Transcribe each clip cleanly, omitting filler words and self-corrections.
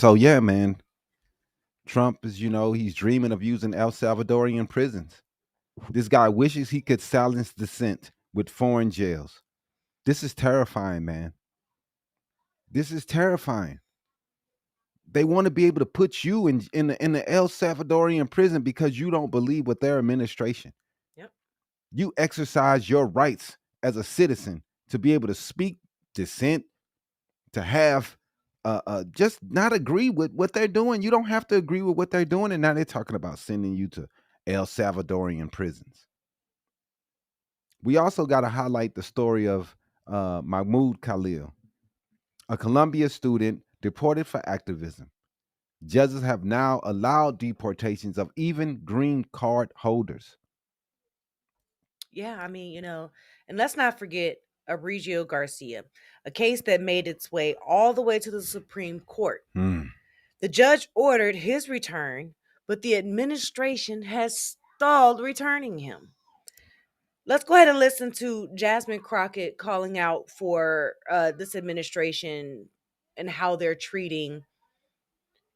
So yeah, man, Trump is, he's dreaming of using El Salvadorian prisons. This guy wishes he could silence dissent with foreign jails. This is terrifying, man. This is terrifying. They want to be able to put you in the El Salvadorian prison because you don't believe with their administration. Yep. You exercise your rights as a citizen to be able to speak dissent, to have just not agree with what they're doing. You don't have to agree with what they're doing, and now they're talking about sending you to El Salvadorian prisons. We also got to highlight the story of Mahmoud Khalil, a Columbia student deported for activism. Judges have now allowed deportations of even green card holders. Yeah, I mean, and let's not forget Abrigio Garcia, a case that made its way all the way to the Supreme Court. Hmm. The judge ordered his return, but the administration has stalled returning him. Let's go ahead and listen to Jasmine Crockett calling out for this administration and how they're treating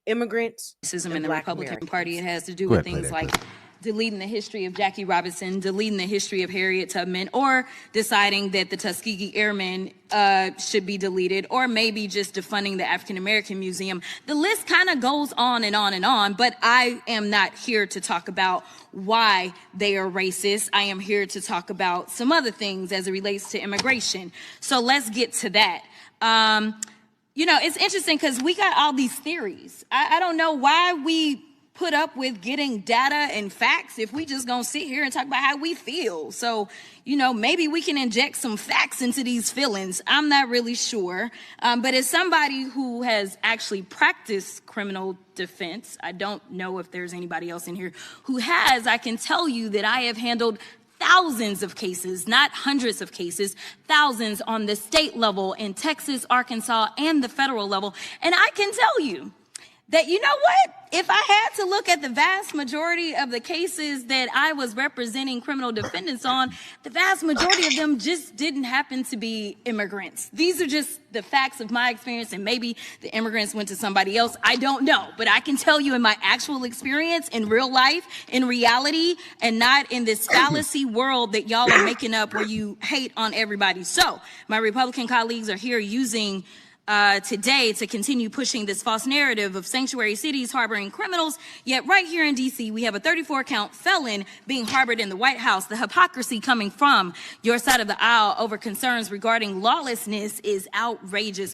immigrants Racism and in the Black Republican Americans. Party. It has to do Go with ahead, play things that like clip. deleting the history of Jackie Robinson, deleting the history of Harriet Tubman, or deciding that the Tuskegee Airmen should be deleted, or maybe just defunding the African American Museum. The list kind of goes on and on and on, but I am not here to talk about why they are racist. I am here to talk about some other things as it relates to immigration. So let's get to that. It's interesting because we got all these theories. I don't know why we put up with getting data and facts if we just gonna sit here and talk about how we feel. So, maybe we can inject some facts into these feelings. I'm not really sure. But as somebody who has actually practiced criminal defense, I don't know if there's anybody else in here who has, I can tell you that I have handled thousands of cases, not hundreds of cases, thousands on the state level in Texas, Arkansas, and the federal level. And I can tell you that, you know what? If I had to look at the vast majority of the cases that I was representing criminal defendants on, the vast majority of them just didn't happen to be immigrants. These are just the facts of my experience, and maybe the immigrants went to somebody else. I don't know. But I can tell you in my actual experience, in real life, in reality, and not in this fallacy world that y'all are making up where you hate on everybody. So my Republican colleagues are here using today to continue pushing this false narrative of sanctuary cities harboring criminals. Yet right here in D.C., we have a 34-count felon being harbored in the White House. The hypocrisy coming from your side of the aisle over concerns regarding lawlessness is outrageous.